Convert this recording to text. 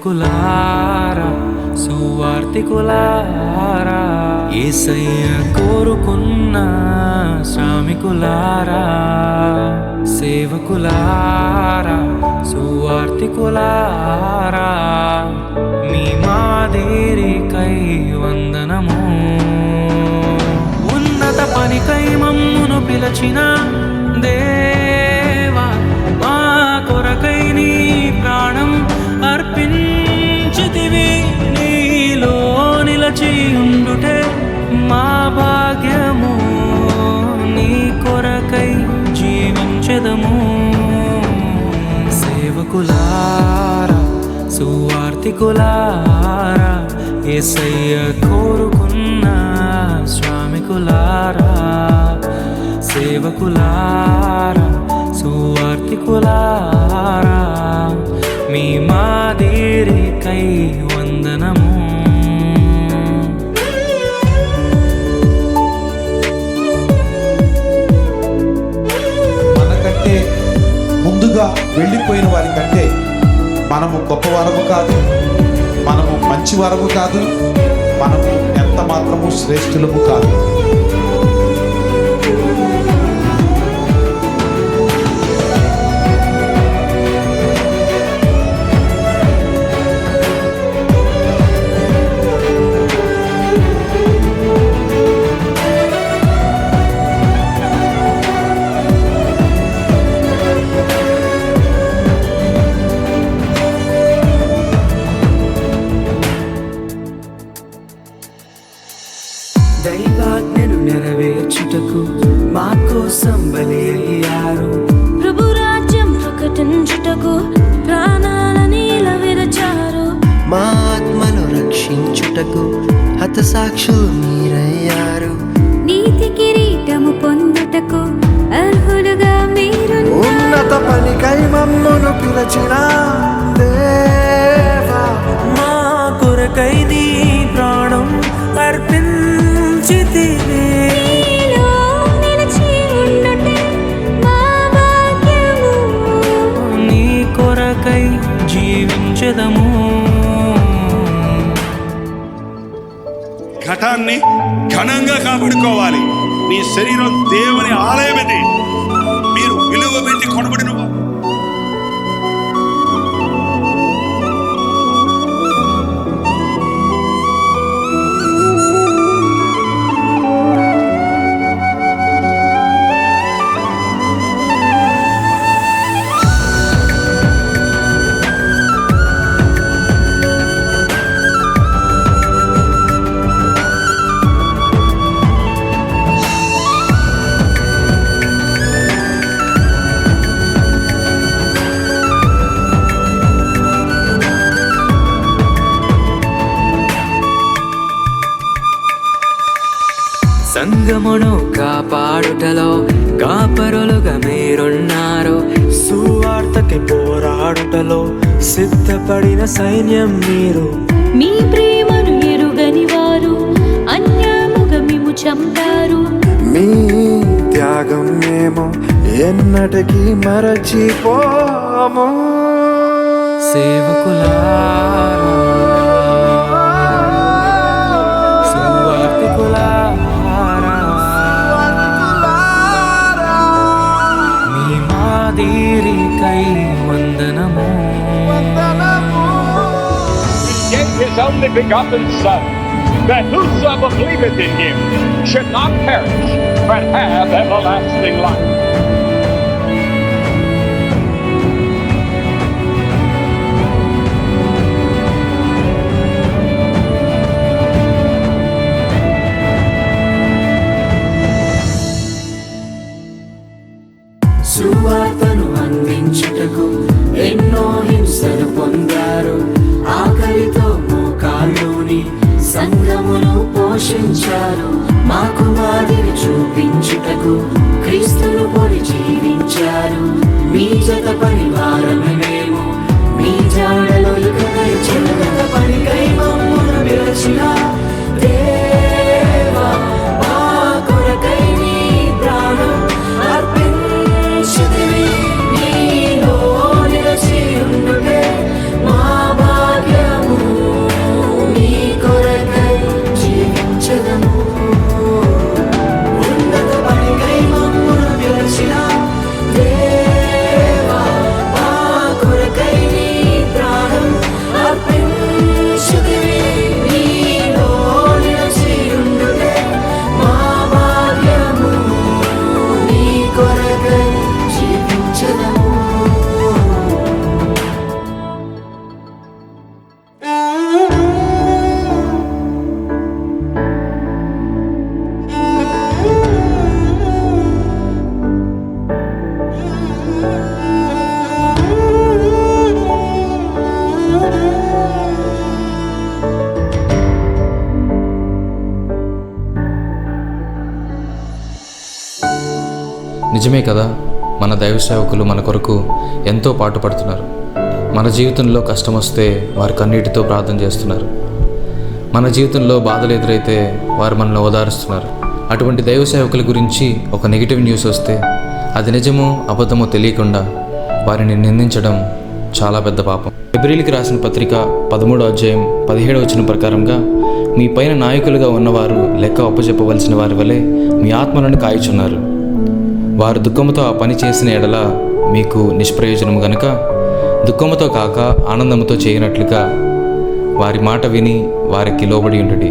సేవకులారా సువార్తికులారా యేసయ్య కోరుకున్న శ్రామికులారా సేవకులారా సువార్తికులారా మీ మాదిరికై వందనము ఉన్నత పనికై మమ్మును పిలచిన దేవా మా కొరకై నీ ప్రాణం అర్పించితివి నీలో నిలచి ఉండుటే మా భాగ్యము నీ కొరకై జీవించెదము సేవకులారా సువార్తికులారా యేసయ్య కోరుకున్న శ్రామికులారా సేవకులారా సువార్తికులారా మీ మాదిరికై వందనము మనకంటే ముందుగా వెళ్ళిపోయిన వారి కంటే మనము గొప్పవారము కాదు, మనము మంచివారము కాదు, మనము ఎంత మాత్రము శ్రేష్ఠులము కాదు. దైవాజ్ఞను నెరవేర్చుటకు మా కోసం బలి అయ్యారు ప్రభు రాజ్యం ప్రకటించుటకు ప్రాణాలని విరచారు మా ఆత్మను రక్షించుటకు హతసాక్షులు మీరయ్యారు నీతి కిరీటము పొందుటకు అర్హులుగా మీరు ఉన్నత పనికై మమ్మును పిలచిన దేవా మా కొరకై నీ ప్రాణం అర్పించితివి నీ కొరకై జీవించెదము ఘటాన్ని ఘనంగా కాపాడుకోవాలి. నీ శరీరం దేవుని ఆలయం ఇది, మీరు విలువ పెట్టి కొనబడిన సంగమును కాపాడుటలో కాపరులుగా మీరున్నారు సువార్తకి పోరాడుటలో సిద్ధపడిన సైన్యం మీరు మీ ప్రేమను ఎరుగని వారు అన్యాయముగా మేము చంపారు మీ త్యాగం మేము ఎన్నటికీ మరచిపోము సేవకులారా మీ మాదిరికై వందనము He gave his only begotten Son, that whosoever believeth in him should not perish, but have everlasting life. సువార్తను అందించుటకు ఎన్నో హింసలు పొందారు ఆకలితో మోకాల్లోని సంఘమును పోషించారు మాకు మాదిరి చూపించుటకు క్రీస్తును పోలి జీవించారు మీ జత పరివారమే మేము మీ జాడలో ఇకపై చెల్లగత పనికై మమ్మును విరచిన దేవా మా కొరకై నీ ప్రాణం అర్పించితివి నీలో నిలచి ఉండుటే మా భాగ్యం నిజమే కదా, మన దైవ సేవకులు మన కొరకు ఎంతో పాటుపడుతున్నారు. మన జీవితంలో కష్టం వస్తే వారు కన్నీటితో ప్రార్థన చేస్తున్నారు. మన జీవితంలో బాధలు ఎదురైతే వారు మనల్ని ఓదారుస్తున్నారు. అటువంటి దైవ సేవకుల గురించి ఒక నెగిటివ్ న్యూస్ వస్తే అది నిజమో అబద్ధమో తెలియకుండా వారిని నిందించడం చాలా పెద్ద పాపం. హెబ్రీయులకు రాసిన పత్రిక 13వ అధ్యాయం 17వ వచనం ప్రకారంగా, మీ పైన నాయకులుగా ఉన్నవారు లెక్క అప్పచెప్పవలసిన వారి వలె మీ ఆత్మలను కాయుచున్నారు. వారు దుఃఖముతో ఆ పని చేసిన ఎడల మీకు నిష్ప్రయోజనము గనుక దుఃఖముతో కాక ఆనందముతో చేయనట్లుగా వారి మాట విని వారికి లోబడి ఉండుడి.